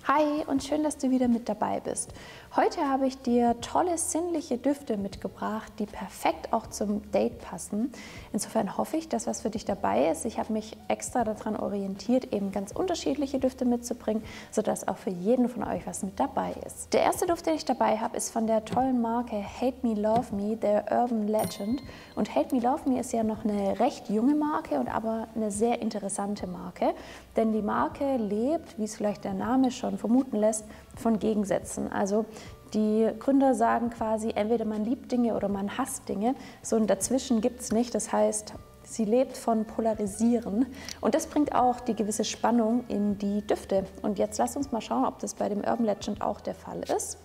Hi und schön, dass du wieder mit dabei bist. Heute habe ich dir tolle sinnliche Düfte mitgebracht, die perfekt auch zum Date passen. Insofern hoffe ich, dass was für dich dabei ist. Ich habe mich extra daran orientiert, eben ganz unterschiedliche Düfte mitzubringen, sodass auch für jeden von euch was mit dabei ist. Der erste Duft, den ich dabei habe, ist von der tollen Marke Hate Me Love Me, der Urban Legend. Und Hate Me Love Me ist ja noch eine recht junge Marke und aber eine sehr interessante Marke, denn die Marke lebt, wie es vielleicht der Name schon vermuten lässt, von Gegensätzen. Also die Gründer sagen quasi, entweder man liebt Dinge oder man hasst Dinge. So ein Dazwischen gibt es nicht. Das heißt, sie lebt von Polarisieren. Und das bringt auch die gewisse Spannung in die Düfte. Und jetzt lasst uns mal schauen, ob das bei dem Urban Legend auch der Fall ist.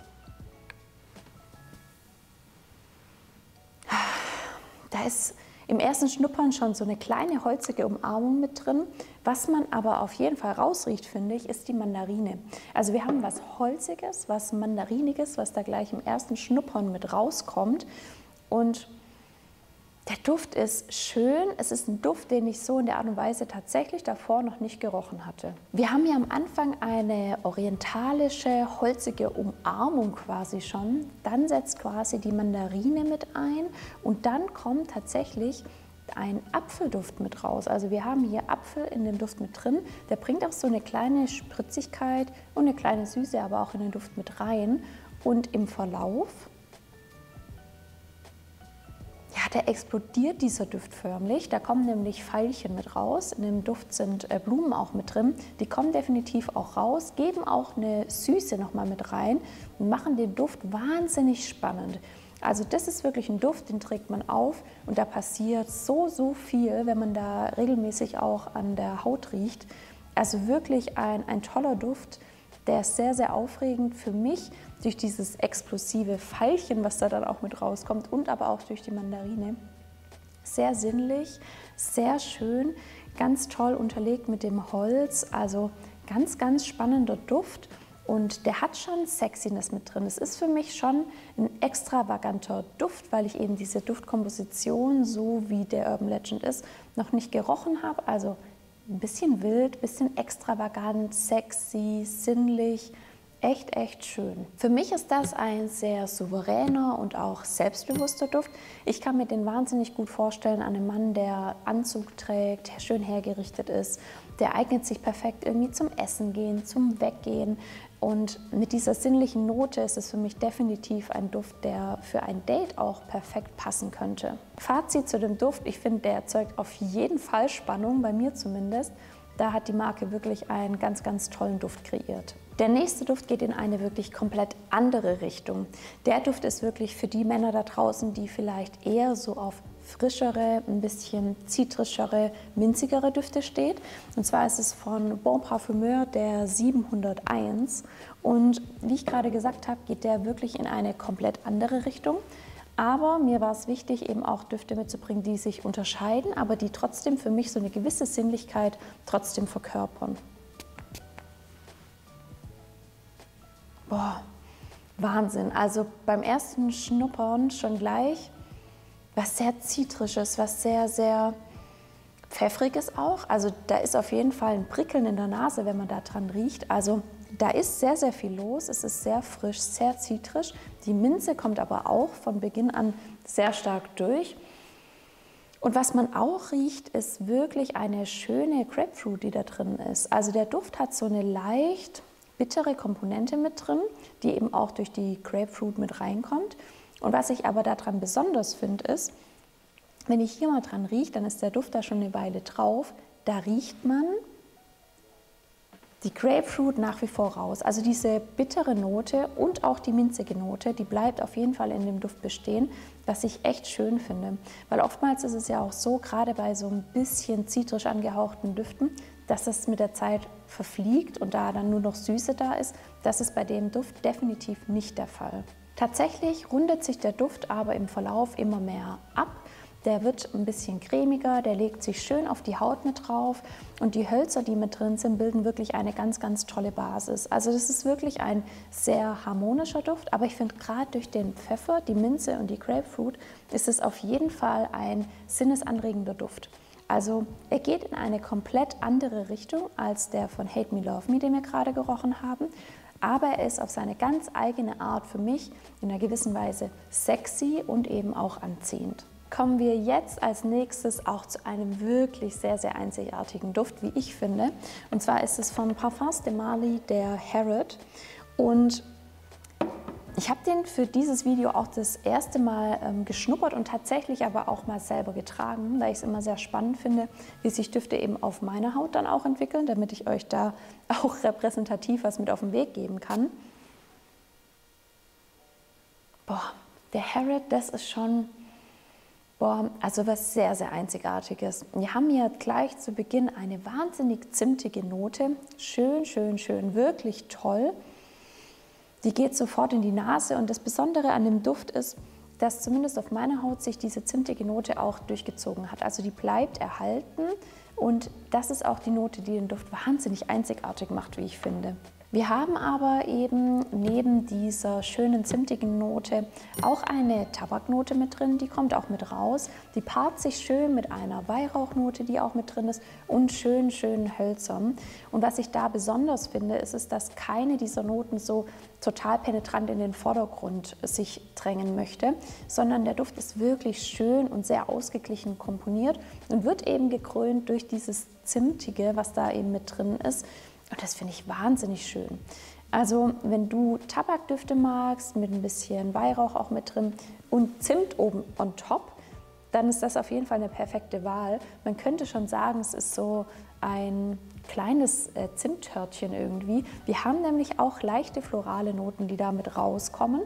Da ist im ersten Schnuppern schon so eine kleine holzige Umarmung mit drin. Was man aber auf jeden Fall rausriecht, finde ich, ist die Mandarine. Also wir haben was Holziges, was Mandariniges, was da gleich im ersten Schnuppern mit rauskommt. Und der Duft ist schön. Es ist ein Duft, den ich so in der Art und Weise tatsächlich davor noch nicht gerochen hatte. Wir haben ja am Anfang eine orientalische, holzige Umarmung quasi schon. Dann setzt quasi die Mandarine mit ein und dann kommt tatsächlich ein Apfelduft mit raus. Also wir haben hier Apfel in dem Duft mit drin. Der bringt auch so eine kleine Spritzigkeit und eine kleine Süße aber auch in den Duft mit rein. Und im Verlauf, ja, der explodiert dieser Duft förmlich. Da kommen nämlich Veilchen mit raus. In dem Duft sind Blumen auch mit drin. Die kommen definitiv auch raus, geben auch eine Süße nochmal mit rein und machen den Duft wahnsinnig spannend. Also das ist wirklich ein Duft, den trägt man auf und da passiert so viel, wenn man da regelmäßig auch an der Haut riecht. Also wirklich ein toller Duft, der ist sehr, sehr aufregend für mich durch dieses explosive Veilchen, was da dann auch mit rauskommt und aber auch durch die Mandarine. Sehr sinnlich, sehr schön, ganz toll unterlegt mit dem Holz, also ganz, ganz spannender Duft. Und der hat schon Sexiness mit drin. Es ist für mich schon ein extravaganter Duft, weil ich eben diese Duftkomposition, so wie der Urban Legend ist, noch nicht gerochen habe. Also ein bisschen wild, ein bisschen extravagant, sexy, sinnlich, echt schön. Für mich ist das ein sehr souveräner und auch selbstbewusster Duft. Ich kann mir den wahnsinnig gut vorstellen an einem Mann, der Anzug trägt, der schön hergerichtet ist. Der eignet sich perfekt irgendwie zum Essen gehen, zum Weggehen. Und mit dieser sinnlichen Note ist es für mich definitiv ein Duft, der für ein Date auch perfekt passen könnte. Fazit zu dem Duft, ich finde, der erzeugt auf jeden Fall Spannung, bei mir zumindest. Da hat die Marke wirklich einen ganz, ganz tollen Duft kreiert. Der nächste Duft geht in eine wirklich komplett andere Richtung. Der Duft ist wirklich für die Männer da draußen, die vielleicht eher so auf frischere, ein bisschen zitrischere, minzigere Düfte steht. Und zwar ist es von Bon Parfumeur der 701. Und wie ich gerade gesagt habe, geht der wirklich in eine komplett andere Richtung. Aber mir war es wichtig, eben auch Düfte mitzubringen, die sich unterscheiden, aber die trotzdem für mich so eine gewisse Sinnlichkeit trotzdem verkörpern. Boah, Wahnsinn. Also beim ersten Schnuppern schon gleich was sehr Zitrisches, was sehr, sehr Pfeffriges auch. Also da ist auf jeden Fall ein Prickeln in der Nase, wenn man da dran riecht. Also da ist sehr, sehr viel los. Es ist sehr frisch, sehr zitrisch. Die Minze kommt aber auch von Beginn an sehr stark durch. Und was man auch riecht, ist wirklich eine schöne Grapefruit, die da drin ist. Also der Duft hat so eine leicht bittere Komponente mit drin, die eben auch durch die Grapefruit mit reinkommt. Und was ich aber daran besonders finde, ist, wenn ich hier mal dran rieche, dann ist der Duft da schon eine Weile drauf, da riecht man die Grapefruit nach wie vor raus. Also diese bittere Note und auch die minzige Note, die bleibt auf jeden Fall in dem Duft bestehen, was ich echt schön finde. Weil oftmals ist es ja auch so, gerade bei so ein bisschen zitrisch angehauchten Düften, dass es mit der Zeit verfliegt und da dann nur noch Süße da ist. Das ist bei dem Duft definitiv nicht der Fall. Tatsächlich rundet sich der Duft aber im Verlauf immer mehr ab. Der wird ein bisschen cremiger, der legt sich schön auf die Haut mit drauf und die Hölzer, die mit drin sind, bilden wirklich eine ganz, ganz tolle Basis. Also das ist wirklich ein sehr harmonischer Duft, aber ich finde gerade durch den Pfeffer, die Minze und die Grapefruit ist es auf jeden Fall ein sinnesanregender Duft. Also er geht in eine komplett andere Richtung als der von Hate Me, Love Me, den wir gerade gerochen haben. Aber er ist auf seine ganz eigene Art für mich in einer gewissen Weise sexy und eben auch anziehend. Kommen wir jetzt als nächstes auch zu einem wirklich sehr, sehr einzigartigen Duft, wie ich finde. Und zwar ist es von Parfums de Marly, der Harrod. Und ich habe den für dieses Video auch das erste Mal geschnuppert und tatsächlich aber auch mal selber getragen, weil ich es immer sehr spannend finde, wie sich Düfte eben auf meiner Haut dann auch entwickeln, damit ich euch da auch repräsentativ was mit auf den Weg geben kann. Boah, der Harrod, das ist schon, boah, also was sehr, sehr Einzigartiges. Wir haben hier gleich zu Beginn eine wahnsinnig zimtige Note. Schön, schön, schön, wirklich toll. Die geht sofort in die Nase und das Besondere an dem Duft ist, dass zumindest auf meiner Haut sich diese zimtige Note auch durchgezogen hat. Also die bleibt erhalten und das ist auch die Note, die den Duft wahnsinnig einzigartig macht, wie ich finde. Wir haben aber eben neben dieser schönen zimtigen Note auch eine Tabaknote mit drin, die kommt auch mit raus. Die paart sich schön mit einer Weihrauchnote, die auch mit drin ist und schön, schön hölzern. Und was ich da besonders finde, ist, dass keine dieser Noten so total penetrant in den Vordergrund sich drängen möchte, sondern der Duft ist wirklich schön und sehr ausgeglichen komponiert und wird eben gekrönt durch dieses Zimtige, was da eben mit drin ist. Und das finde ich wahnsinnig schön. Also wenn du Tabakdüfte magst, mit ein bisschen Weihrauch auch mit drin und Zimt oben on top, dann ist das auf jeden Fall eine perfekte Wahl. Man könnte schon sagen, es ist so ein kleines Zimttörtchen irgendwie. Wir haben nämlich auch leichte florale Noten, die damit rauskommen.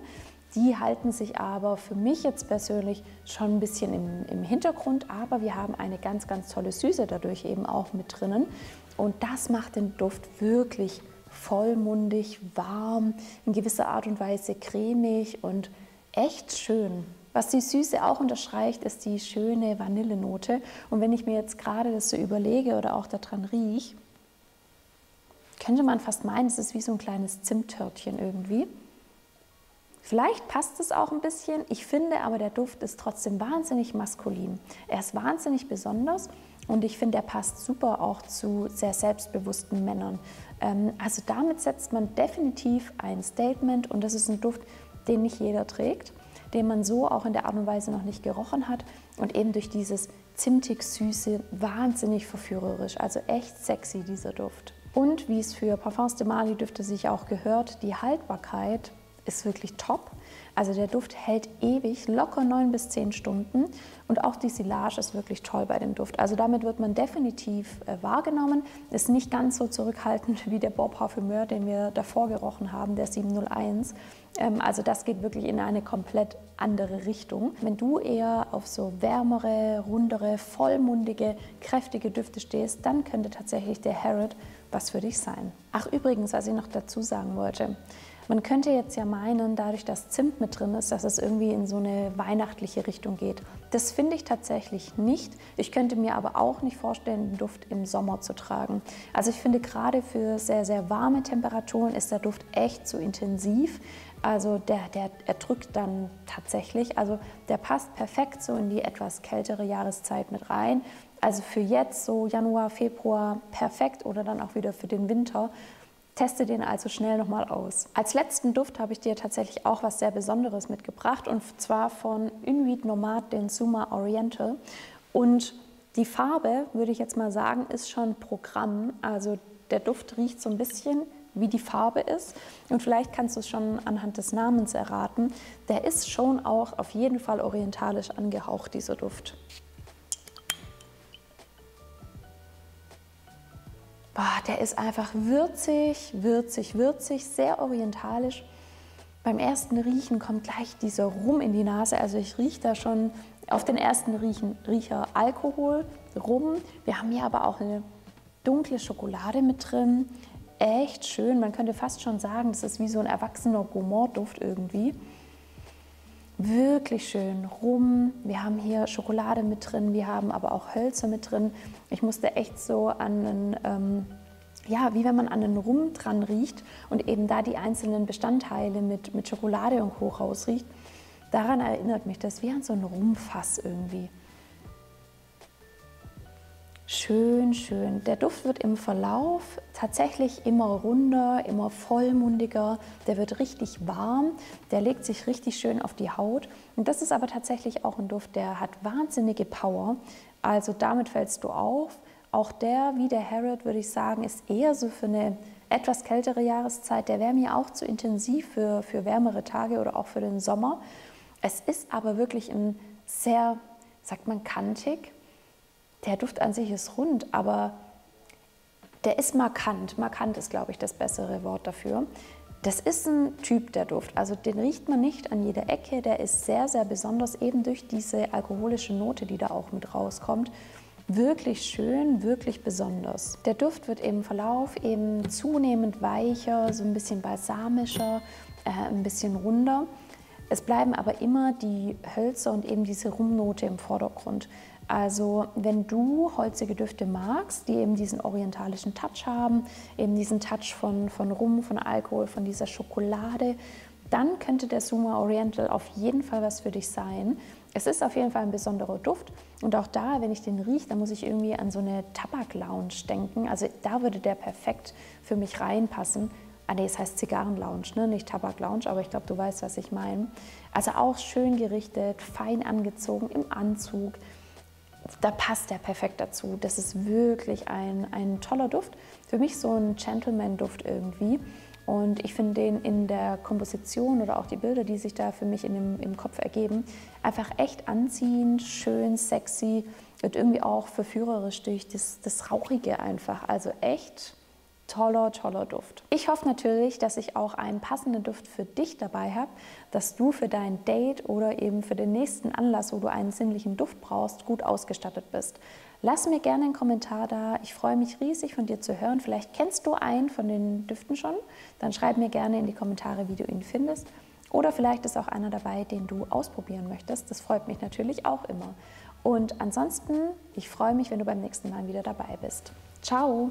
Die halten sich aber für mich jetzt persönlich schon ein bisschen im Hintergrund, aber wir haben eine ganz, ganz tolle Süße dadurch eben auch mit drinnen. Und das macht den Duft wirklich vollmundig, warm, in gewisser Art und Weise cremig und echt schön. Was die Süße auch unterstreicht, ist die schöne Vanillenote. Und wenn ich mir jetzt gerade das so überlege oder auch daran rieche, könnte man fast meinen, es ist wie so ein kleines Zimttörtchen irgendwie. Vielleicht passt es auch ein bisschen, ich finde aber, der Duft ist trotzdem wahnsinnig maskulin. Er ist wahnsinnig besonders und ich finde, er passt super auch zu sehr selbstbewussten Männern. Also damit setzt man definitiv ein Statement und das ist ein Duft, den nicht jeder trägt, den man so auch in der Art und Weise noch nicht gerochen hat und eben durch dieses zimtig-süße wahnsinnig verführerisch, also echt sexy dieser Duft. Und wie es für Parfums de Marly Düfte sich auch gehört, die Haltbarkeit ist wirklich top. Also der Duft hält ewig, locker 9 bis 10 Stunden und auch die Silage ist wirklich toll bei dem Duft. Also damit wird man definitiv wahrgenommen. Ist nicht ganz so zurückhaltend wie der Bois Parfumeur, den wir davor gerochen haben, der 701. Also das geht wirklich in eine komplett andere Richtung. Wenn du eher auf so wärmere, rundere, vollmundige, kräftige Düfte stehst, dann könnte tatsächlich der Harrod was für dich sein. Ach übrigens, was ich noch dazu sagen wollte, man könnte jetzt ja meinen, dadurch, dass Zimt mit drin ist, dass es irgendwie in so eine weihnachtliche Richtung geht. Das finde ich tatsächlich nicht. Ich könnte mir aber auch nicht vorstellen, den Duft im Sommer zu tragen. Also ich finde, gerade für sehr, sehr warme Temperaturen ist der Duft echt zu intensiv. Also der erdrückt dann tatsächlich. Also der passt perfekt so in die etwas kältere Jahreszeit mit rein. Also für jetzt, so Januar, Februar, perfekt oder dann auch wieder für den Winter. Teste den also schnell nochmal aus. Als letzten Duft habe ich dir tatsächlich auch was sehr Besonderes mitgebracht und zwar von Inuit Nomad, den Suma Oriental. Und die Farbe, würde ich jetzt mal sagen, ist schon Programm. Also der Duft riecht so ein bisschen wie die Farbe ist und vielleicht kannst du es schon anhand des Namens erraten. Der ist schon auch auf jeden Fall orientalisch angehaucht, dieser Duft. Boah, der ist einfach würzig, würzig, würzig, sehr orientalisch. Beim ersten Riechen kommt gleich dieser Rum in die Nase. Also ich rieche da schon auf den ersten Riecher Alkohol, Rum. Wir haben hier aber auch eine dunkle Schokolade mit drin. Echt schön. Man könnte fast schon sagen, das ist wie so ein erwachsener Gourmand-Duft irgendwie. Wirklich schön. Rum, wir haben hier Schokolade mit drin, wir haben aber auch Hölzer mit drin. Ich musste echt so an einen, ja, wie wenn man an einen Rum dran riecht und eben da die einzelnen Bestandteile mit Schokolade und Co. rausriecht. Daran erinnert mich das wie an so ein Rumfass irgendwie. Schön, schön. Der Duft wird im Verlauf tatsächlich immer runder, immer vollmundiger. Der wird richtig warm, der legt sich richtig schön auf die Haut. Und das ist aber tatsächlich auch ein Duft, der hat wahnsinnige Power. Also damit fällst du auf. Auch der, wie der Harrod, würde ich sagen, ist eher so für eine etwas kältere Jahreszeit. Der wäre mir auch zu intensiv für wärmere Tage oder auch für den Sommer. Es ist aber wirklich ein sehr, sagt man, kantig. Der Duft an sich ist rund, aber der ist markant. Markant ist, glaube ich, das bessere Wort dafür. Das ist ein Typ, der Duft. Also den riecht man nicht an jeder Ecke. Der ist sehr, sehr besonders, eben durch diese alkoholische Note, die da auch mit rauskommt. Wirklich schön, wirklich besonders. Der Duft wird im Verlauf eben zunehmend weicher, so ein bisschen balsamischer, ein bisschen runder. Es bleiben aber immer die Hölzer und eben diese Rumnote im Vordergrund. Also wenn du holzige Düfte magst, die eben diesen orientalischen Touch haben, eben diesen Touch von Rum, von Alkohol, von dieser Schokolade, dann könnte der Suma Oriental auf jeden Fall was für dich sein. Es ist auf jeden Fall ein besonderer Duft und auch da, wenn ich den rieche, da muss ich irgendwie an so eine Tabak-Lounge denken. Also da würde der perfekt für mich reinpassen. Ah nee, es heißt Zigarren-Lounge, ne? Nicht Tabak-Lounge, aber ich glaube, du weißt, was ich meine. Also auch schön gerichtet, fein angezogen, im Anzug. Da passt der perfekt dazu. Das ist wirklich ein toller Duft. Für mich so ein Gentleman-Duft irgendwie. Und ich finde den in der Komposition oder auch die Bilder, die sich da für mich im Kopf ergeben, einfach echt anziehend, schön, sexy und irgendwie auch verführerisch durch das Rauchige einfach. Also echt toller, toller Duft. Ich hoffe natürlich, dass ich auch einen passenden Duft für dich dabei habe, dass du für dein Date oder eben für den nächsten Anlass, wo du einen sinnlichen Duft brauchst, gut ausgestattet bist. Lass mir gerne einen Kommentar da. Ich freue mich riesig, von dir zu hören. Vielleicht kennst du einen von den Düften schon. Dann schreib mir gerne in die Kommentare, wie du ihn findest. Oder vielleicht ist auch einer dabei, den du ausprobieren möchtest. Das freut mich natürlich auch immer. Und ansonsten, ich freue mich, wenn du beim nächsten Mal wieder dabei bist. Ciao!